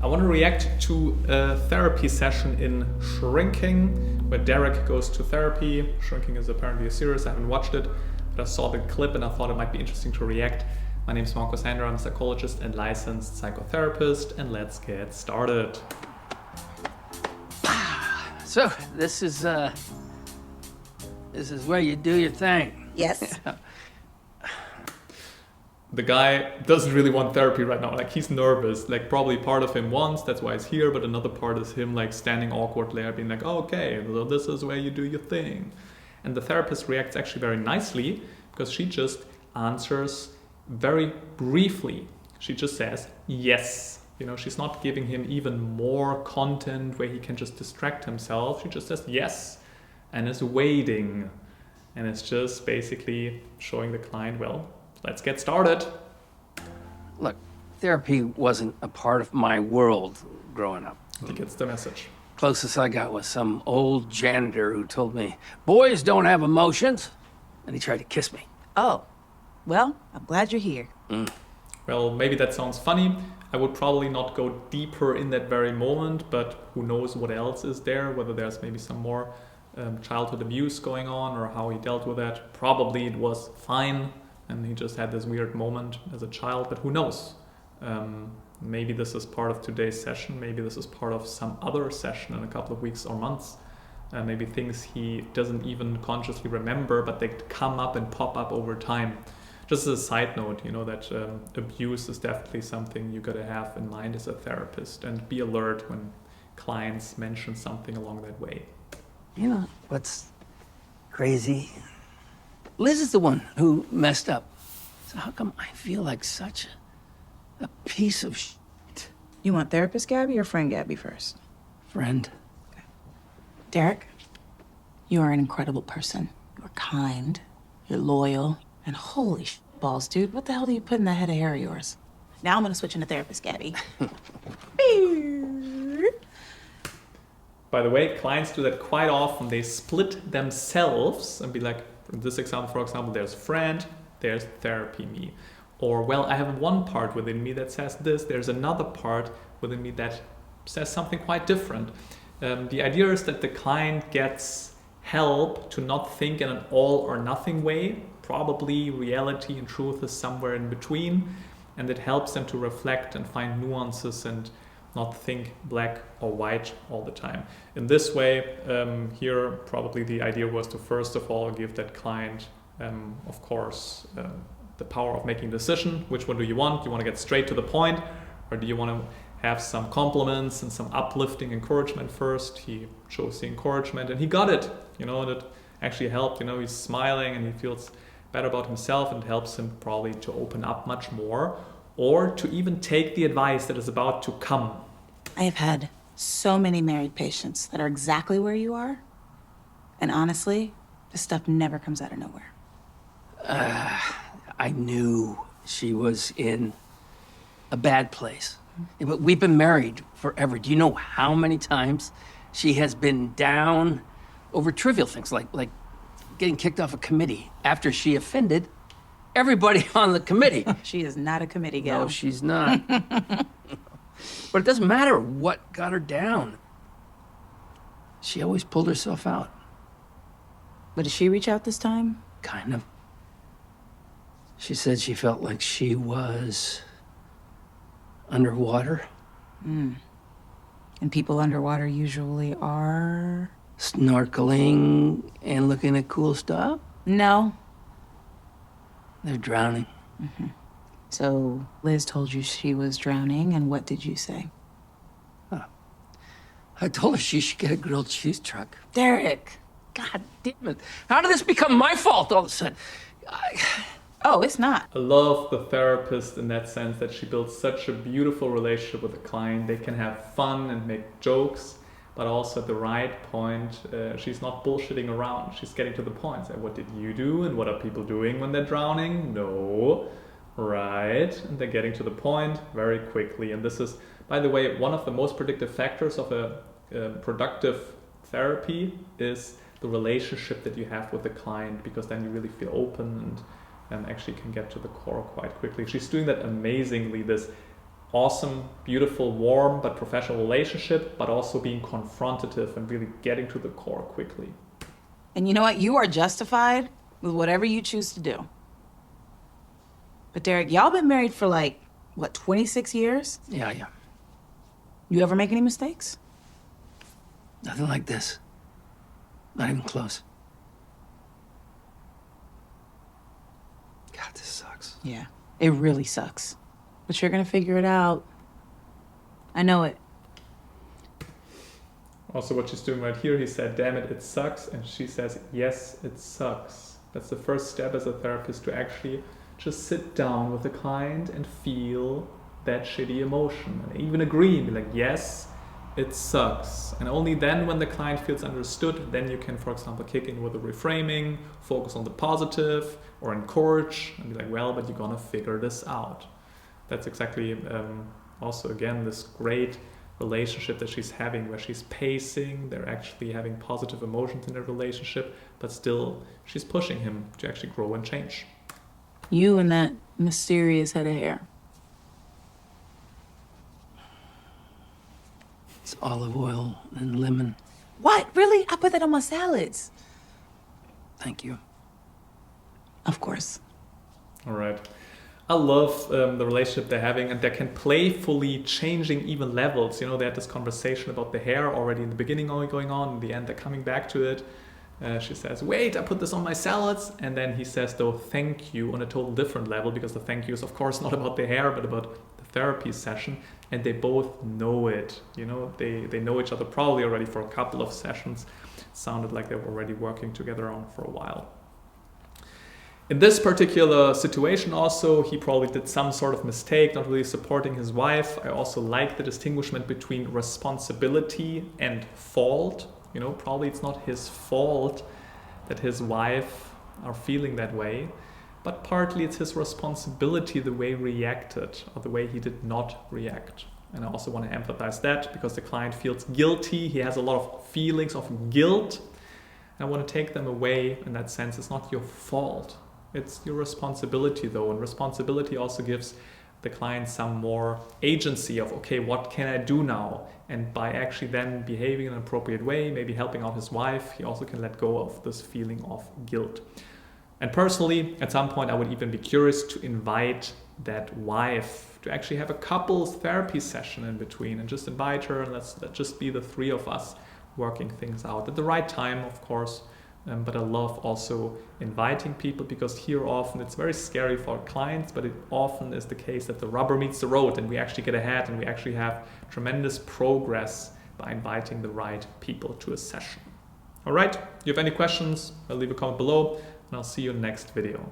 I want to react to a therapy session in Shrinking, where Derek goes to therapy. Shrinking is apparently a series. I haven't watched it, but I saw the clip and I thought it might be interesting to react. My name is Marco Sander. I'm a psychologist and licensed psychotherapist, and let's get started. So this is where you do your thing. Yes. The guy doesn't really want therapy right now. Like, he's nervous. Like, probably part of him wants, that's why he's here, but another part is him like standing awkwardly there, being like, oh, okay, so this is where you do your thing. And the therapist reacts actually very nicely because she just answers very briefly. She just says yes. You know, she's not giving him even more content where he can just distract himself. She just says yes and is waiting. And it's just basically showing the client, well, let's get started. Look, therapy wasn't a part of my world growing up. He gets the message. Closest I got was some old janitor who told me, boys don't have emotions, and he tried to kiss me. Oh, well, I'm glad you're here. Well, maybe that sounds funny. I would probably not go deeper in that very moment, but who knows what else is there, whether there's maybe some more childhood abuse going on or how he dealt with that. Probably it was fine and he just had this weird moment as a child, but who knows? Maybe this is part of today's session. Maybe this is part of some other session in a couple of weeks or months. Maybe things he doesn't even consciously remember, but they come up and pop up over time. Just as a side note, you know, that abuse is definitely something you gotta have in mind as a therapist and be alert when clients mention something along that way. You know what's crazy? Liz is the one who messed up. So how come I feel like such a piece of shit? You want therapist Gabby or friend Gabby first? Friend. Derek, you are an incredible person. You're kind, you're loyal, and holy balls, dude, what the hell do you put in that head of hair of yours? Now I'm gonna switch into therapist Gabby. By the way, clients do that quite often. They split themselves and be like, in this example, for example, there's friend, there's therapy me. Or, well, I have one part within me that says this, there's another part within me that says something quite different. The idea is that the client gets help to not think in an all or nothing way. Probably reality and truth is somewhere in between, and it helps them to reflect and find nuances and not think black or white all the time. In this way, here probably the idea was to first of all give that client, of course, the power of making a decision. Which one do you want? Do you want to get straight to the point, or do you want to have some compliments and some uplifting encouragement first? He chose the encouragement and he got it, you know, and it actually helped. You know, he's smiling and he feels better about himself, and it helps him probably to open up much more, or to even take the advice that is about to come. I have had so many married patients that are exactly where you are, and honestly, this stuff never comes out of nowhere. I knew she was in a bad place. But we've been married forever. Do you know how many times she has been down over trivial things like getting kicked off a committee after she offended everybody on the committee? She is not a committee gal. No, she's not. But it doesn't matter what got her down. She always pulled herself out. But did she reach out this time? Kind of. She said she felt like she was underwater. And people underwater usually are? Snorkeling and looking at cool stuff. No. They're drowning. So Liz told you she was drowning, and what did you say? I told her she should get a grilled cheese truck. Derek. God damn it. How did this become my fault all of a sudden? Oh, it's not. I love the therapist in that sense that she builds such a beautiful relationship with the client. They can have fun and make jokes, but also at the right point, she's not bullshitting around. She's getting to the point. Say, what did you do? And what are people doing when they're drowning? No. Right. And they're getting to the point very quickly. And this is, by the way, one of the most predictive factors of a productive therapy is the relationship that you have with the client, because then you really feel open and actually can get to the core quite quickly. She's doing that amazingly, this awesome, beautiful, warm, but professional relationship, but also being confrontative and really getting to the core quickly. And you know what? You are justified with whatever you choose to do. But Derek, y'all been married for like, what, 26 years? Yeah. You ever make any mistakes? Nothing like this. Not even close. God, this sucks. Yeah, it really sucks. But you're gonna figure it out. I know it. Also, what she's doing right here, he said, damn it, it sucks. And she says, yes, it sucks. That's the first step as a therapist, to actually just sit down with the client and feel that shitty emotion. And even agree and be like, yes, it sucks. And only then, when the client feels understood, then you can, for example, kick in with a reframing, focus on the positive, or encourage, and be like, well, but you're gonna figure this out. That's exactly also, again, this great relationship that she's having, where she's pacing, they're actually having positive emotions in their relationship, but still she's pushing him to actually grow and change. You and that mysterious head of hair. It's olive oil and lemon. What? Really? I put that on my salads. Thank you. Of course. All right. I love the relationship they're having, and they can playfully changing even levels. You know, they had this conversation about the hair already in the beginning going on. In the end, they're coming back to it. She says, wait, I put this on my salads. And then he says, though, thank you, on a total different level, because the thank you is, of course, not about the hair, but about the therapy session. And they both know it. You know, they know each other probably already for a couple of sessions. It sounded like they were already working together on for a while. In this particular situation also, he probably did some sort of mistake, not really supporting his wife. I also like the distinguishment between responsibility and fault. You know, probably it's not his fault that his wife are feeling that way, but partly it's his responsibility the way he reacted, or the way he did not react. And I also want to empathize that, because the client feels guilty. He has a lot of feelings of guilt. And I want to take them away in that sense. It's not your fault. It's your responsibility, though. And responsibility also gives the client some more agency of, okay, what can I do now? And by actually then behaving in an appropriate way, maybe helping out his wife, he also can let go of this feeling of guilt. And personally, at some point, I would even be curious to invite that wife to actually have a couples therapy session in between, and just invite her, and let's just be the three of us working things out at the right time, of course. But I love also inviting people, because here often it's very scary for clients, but it often is the case that the rubber meets the road and we actually get ahead and we actually have tremendous progress by inviting the right people to a session. All right, if you have any questions, I'll leave a comment below, and I'll see you in the next video.